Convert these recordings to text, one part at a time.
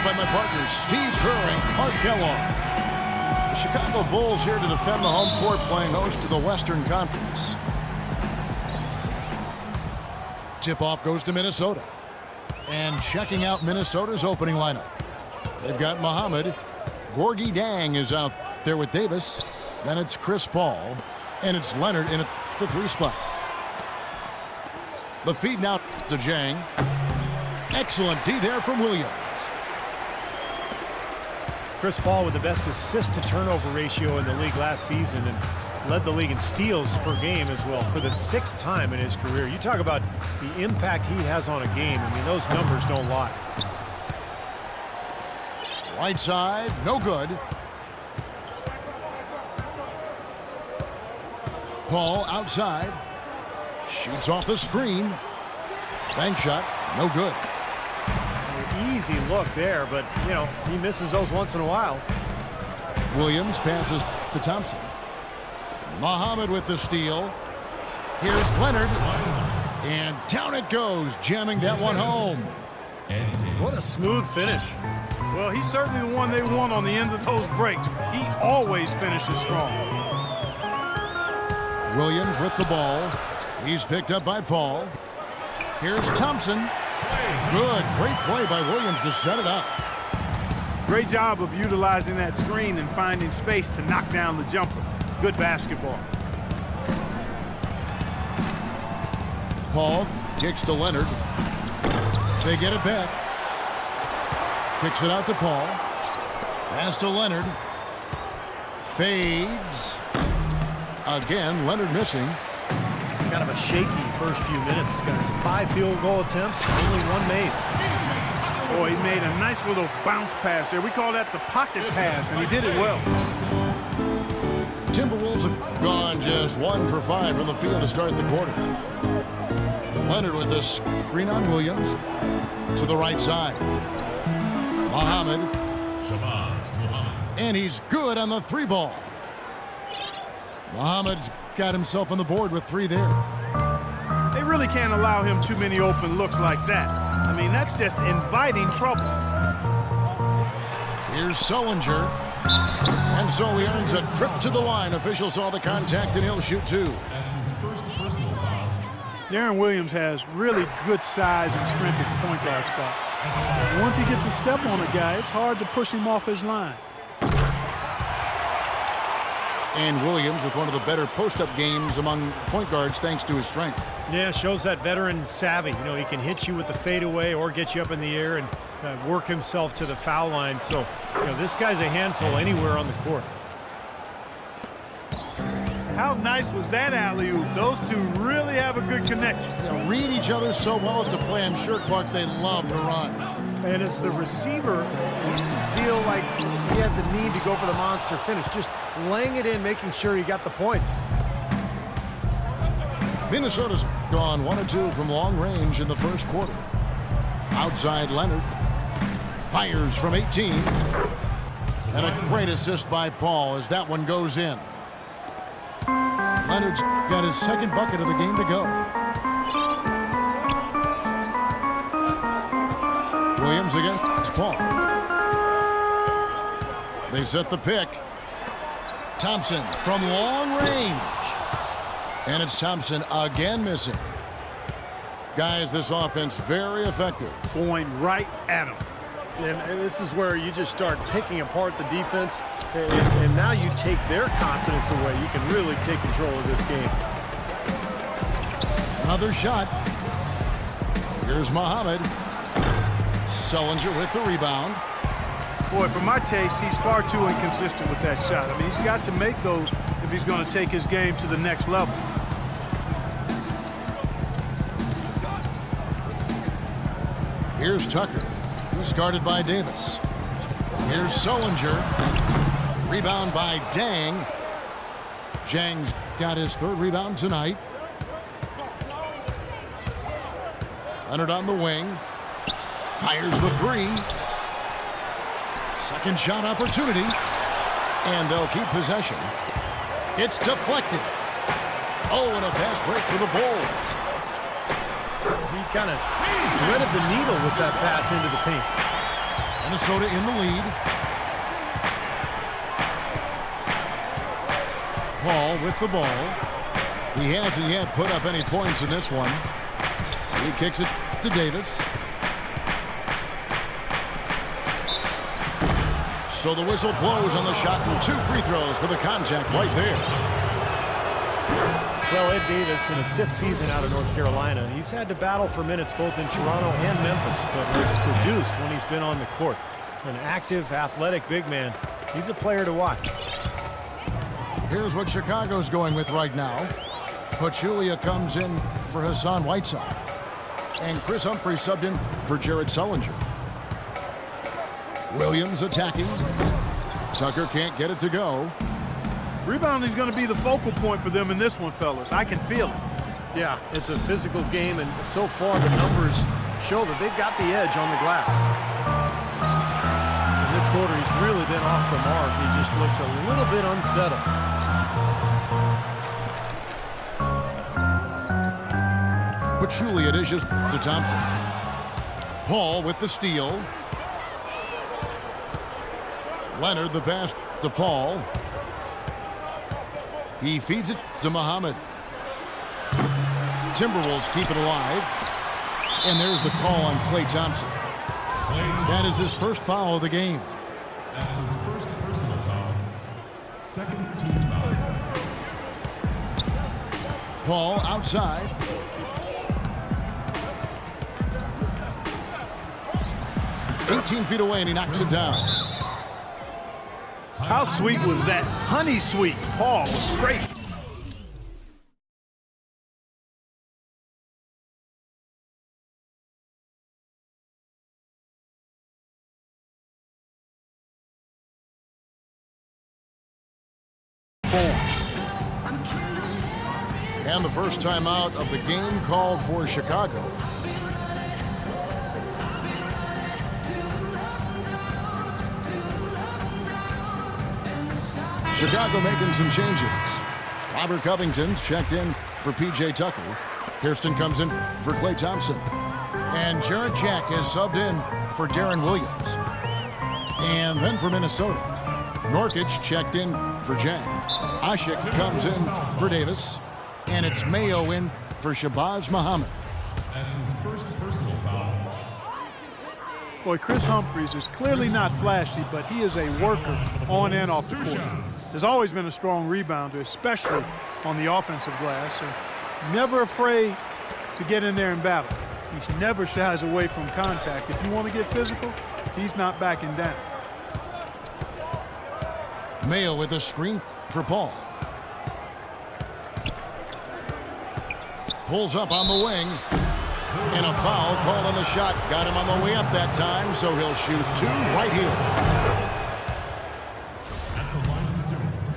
by my partners, Steve Kerr and Clark Kellogg. The Chicago Bulls here to defend the home court, playing host to the Western Conference. Tip-off goes to Minnesota. And checking out Minnesota's opening lineup. They've got Muhammad. Gorgie Dang is out there with Davis. Then it's Chris Paul. And it's Leonard in the 3 spot. The feed now to Jang. Excellent D there from Williams. Chris Paul with the best assist-to-turnover ratio in the league last season and led the league in steals per game as well for the 6th time in his career. You talk about the impact he has on a game. I mean, those numbers don't lie. Right side, no good. Paul outside. Shoots off the screen. Bank shot, no good. Easy look there, but, you know, he misses those once in a while. Williams passes to Thompson. Muhammad with the steal. Here's Leonard. And down it goes, jamming that one home. What a smooth finish. Well, he's certainly the one they want on the end of those breaks. He always finishes strong. Williams with the ball. He's picked up by Paul. Here's Thompson. Good. Great play by Williams to set it up. Great job of utilizing that screen and finding space to knock down the jumper. Good basketball. Paul kicks to Leonard. They get it back. Kicks it out to Paul. Pass to Leonard. Fades. Again, Leonard missing. Kind of a shaky first few minutes, guys. 5 field goal attempts, only 1 made. Boy, he made a nice little bounce pass there. We call that the pocket pass, and he did it well. Timberwolves have gone just 1 for 5 from the field to start the quarter. Leonard with the screen on Williams. To the right side. Muhammad. And he's good on the 3 ball. Muhammad's got himself on the board with 3 there. They really can't allow him too many open looks like that. I mean, that's just inviting trouble. Here's Sullinger. And so he earns a trip to the line. Officials saw the contact, and he'll shoot 2. Deron Williams has really good size and strength at the point guard spot. And once he gets a step on a guy, it's hard to push him off his line. And Williams with one of the better post-up games among point guards thanks to his strength. Yeah, shows that veteran savvy. You know, he can hit you with the fadeaway or get you up in the air and work himself to the foul line. So, you know, this guy's a handful anywhere on the court. How nice was that alley-oop? Those two really have a good connection. They read each other so well. It's a play I'm sure, Clark, they love to run. And as the receiver, you feel like he had the need to go for the monster finish. Just laying it in, making sure he got the points. Minnesota's gone 1 of 2 from long range in the first quarter. Outside Leonard. Fires from 18. And a great assist by Paul as that one goes in. Leonard's got his 2nd bucket of the game to go. Williams against Paul. They set the pick. Thompson from long range. And it's Thompson again missing. Guys, this offense very effective. Going right at him. And this is where you just start picking apart the defense, and now you take their confidence away. You can really take control of this game. Another shot. Here's Muhammad. Sullinger with the rebound. Boy, for my taste, he's far too inconsistent with that shot. I mean, he's got to make those if he's going to take his game to the next level. Here's Tucker. He's guarded by Davis. Here's Sullinger. Rebound by Dang. Jang's got his 3rd rebound tonight. Leonard on the wing. Fires the 3. Second shot opportunity. And they'll keep possession. It's deflected. Oh, and a fast break for the Bulls. He kind of threaded the needle with that pass into the paint. Minnesota in the lead. Paul with the ball. He hasn't yet put up any points in this one. He kicks it to Davis. So the whistle blows on the shot and 2 free throws for the contact right there. Well, Ed Davis, in his 5th season out of North Carolina, he's had to battle for minutes both in Toronto and Memphis, but has produced when he's been on the court. An active, athletic big man. He's a player to watch. Here's what Chicago's going with right now. Pachulia comes in for Hassan Whiteside. And Chris Humphries subbed in for Jared Sullinger. Williams attacking. Tucker can't get it to go. Rebounding is going to be the focal point for them in this one, fellas. I can feel it. Yeah, it's a physical game, and so far the numbers show that they've got the edge on the glass. In this quarter, he's really been off the mark. He just looks a little bit unsettled. Pachulia dishes to Thompson. Paul with the steal. Leonard the pass to Paul. He feeds it to Muhammad. Timberwolves keep it alive. And there's the call on Klay Thompson. That is his first foul of the game. That's his first personal foul. Second team foul. Paul outside. "18 feet away, and he knocks it down. How sweet was that? Honey sweet. Paul was great. And the first timeout of the game called for Chicago. Chicago making some changes. Robert Covington's checked in for P.J. Tucker. Kirsten comes in for Klay Thompson. And Jarrett Jack is subbed in for Darren Williams. And then for Minnesota, Norkic checked in for Jack. Ashik comes in for Davis. And it's Mayo in for Shabazz Muhammad. That's his first personal foul. Boy, Chris Humphries is clearly not flashy, but he is a worker on and off the court. Has always been a strong rebounder, especially on the offensive glass. And never afraid to get in there and battle. He never shies away from contact. If you want to get physical, he's not backing down. Mayo with a screen for Paul. Pulls up on the wing. And a foul called on the shot. Got him on the way up that time, so he'll shoot 2 right here.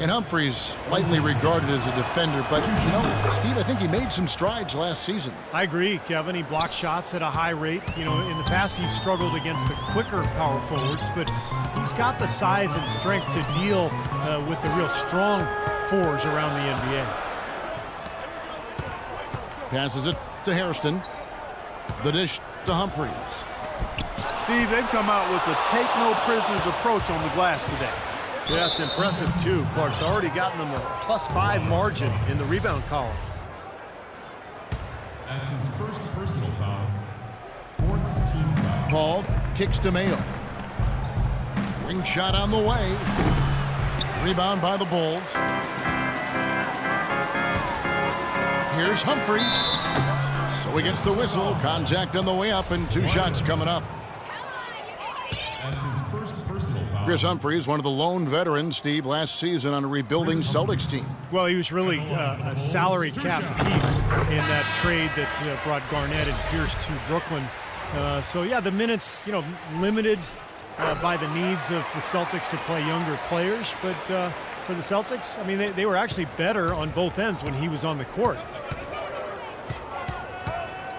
And Humphries, lightly regarded as a defender, but, you know, Steve, I think he made some strides last season. I agree, Kevin. He blocked shots at a high rate. You know, in the past he's struggled against the quicker power forwards, but he's got the size and strength to deal with the real strong fours around the NBA. Passes it to Hairston. The dish to Humphries. Steve, they've come out with a take-no-prisoners approach on the glass today. Yeah, it's impressive, too. Clark's already gotten them a +5 margin in the rebound column. That's his first personal foul. Fourth team foul. Paul kicks to Mayo. Wing shot on the way. Rebound by the Bulls. Here's Humphries. So he gets the whistle. Contact on the way up, and 2 shots coming up. That's his first personal foul. Chris Humphries, one of the lone veterans, Steve, last season on a rebuilding Celtics team. Well, he was really a salary cap piece in that trade that brought Garnett and Pierce to Brooklyn. So, yeah, the minutes, you know, limited by the needs of the Celtics to play younger players. But for the Celtics, I mean, they were actually better on both ends when he was on the court.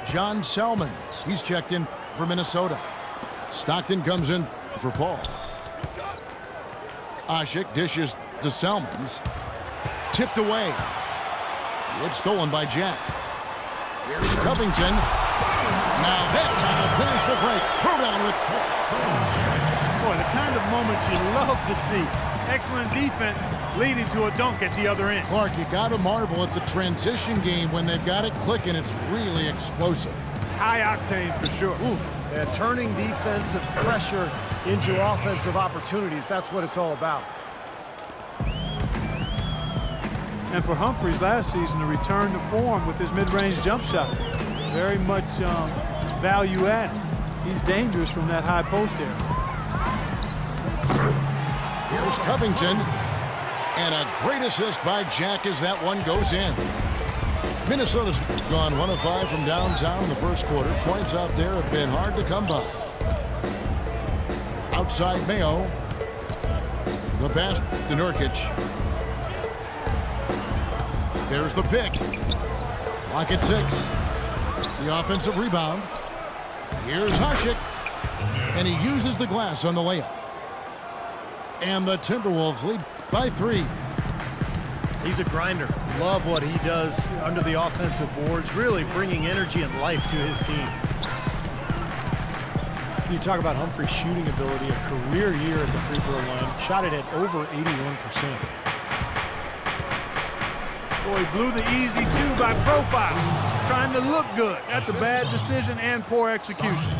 John Salmons, he's checked in for Minnesota. Stockton comes in for Paul. Ashik dishes to Salmons. Tipped away. It's stolen by Jack. Here's Covington. Now that's how to finish the break. Throw down with force. of moments you love to see. Excellent defense leading to a dunk at the other end. Clark, you got to marvel at the transition game when they've got it clicking. It's really explosive. High octane for sure. Oof. And turning defensive pressure into offensive opportunities, that's what it's all about. And for Humphries last season, to return to form with his mid-range jump shot. Very much value add. He's dangerous from that high post area. Here's Covington. And a great assist by Jack as that one goes in. Minnesota's gone 1 of 5 from downtown in the first quarter. Points out there have been hard to come by. Outside Mayo. The pass to Nurkic. There's the pick. Clock at 6. The offensive rebound. Here's Hasek. And he uses the glass on the layup. And the Timberwolves lead by 3. He's a grinder. Love what he does under the offensive boards, really bringing energy and life to his team. You talk about Humphries' shooting ability, a career year at the free throw line. Shot it at over 81%. Boy, he blew the easy 2 by profile. Trying to look good. That's a bad decision and poor execution.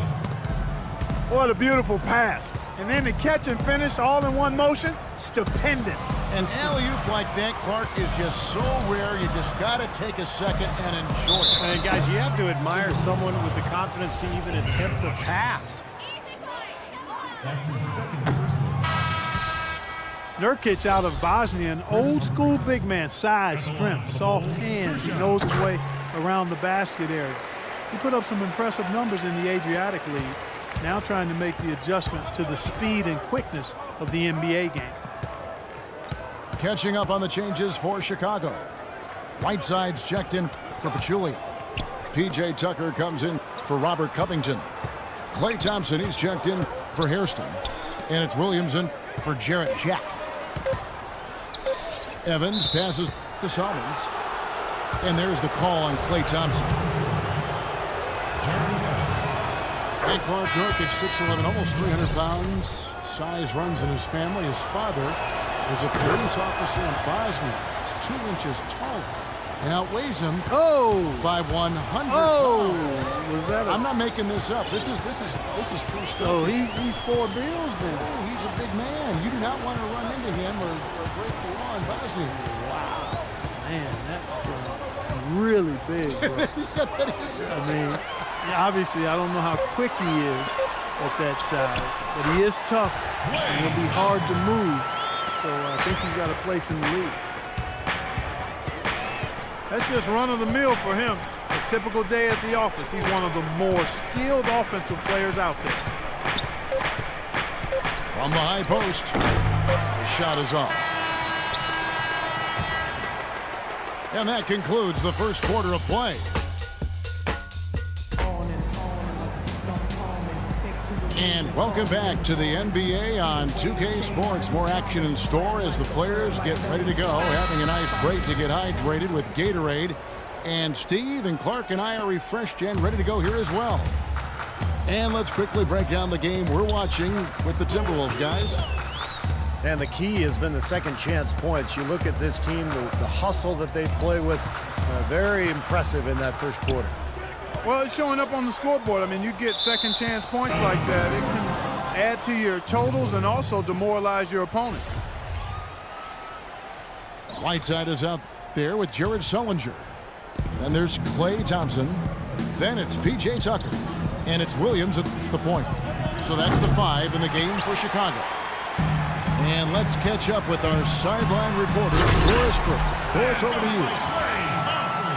What a beautiful pass. And then the catch and finish all in one motion, stupendous. An alley-oop like that, Clark, is just so rare. You just got to take a second and enjoy it. And guys, you have to admire someone with the confidence to even attempt a pass. That's his second personal. Nurkic out of Bosnia, an old school big man, size, strength, soft hands. He knows his way around the basket area. He put up some impressive numbers in the Adriatic League. Now trying to make the adjustment to the speed and quickness of the NBA game. Catching up on the changes for Chicago. Whiteside's checked in for Pachulia. P.J. Tucker comes in for Robert Covington. Klay Thompson, he's checked in for Hairston. And it's Williamson for Jarrett Jack. Evans passes to Solomons. And there's the call on Klay Thompson. And Clark Nurkic, 6'11", almost 300 pounds. Size runs in his family. His father was a police officer in Bosnia. He's 2 inches taller and outweighs him by 100 pounds. Was that I'm not making this up. This is true stuff. Oh, he's 4 bills then. Oh, he's a big man. You do not want to run into him or break the law in Bosnia. Wow. Man, that's really big, bro. Yeah, that is. I mean, yeah, obviously, I don't know how quick he is at that size, but he is tough, and he'll be hard to move. So I think he's got a place in the league. That's just run-of-the-mill for him. A typical day at the office. He's one of the more skilled offensive players out there. From the high post, the shot is off. And that concludes the first quarter of play. And welcome back to the NBA on 2K Sports. More action in store as the players get ready to go. Having a nice break to get hydrated with Gatorade. And Steve and Clark and I are refreshed and ready to go here as well. And let's quickly break down the game we're watching with the Timberwolves, guys. And the key has been the second chance points. You look at this team, the hustle that they play with, very impressive in that first quarter. Well, it's showing up on the scoreboard. I mean, you get second chance points like that. It can add to your totals and also demoralize your opponent. Whiteside is out there with Jared Sullinger. Then there's Klay Thompson. Then it's P.J. Tucker. And it's Williams at the point. So that's the 5 in the game for Chicago. And let's catch up with our sideline reporter, Doris Burke. Doris, over to you.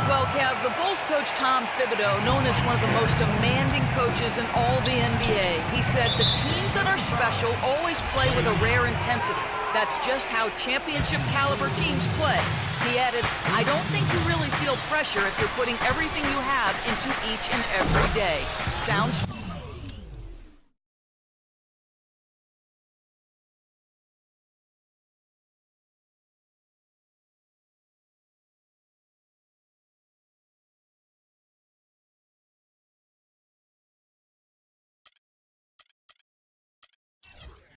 Well, Kev, the Bulls coach Tom Thibodeau, known as one of the most demanding coaches in all the NBA, he said the teams that are special always play with a rare intensity. That's just how championship caliber teams play. He added, I don't think you really feel pressure if you're putting everything you have into each and every day. Sounds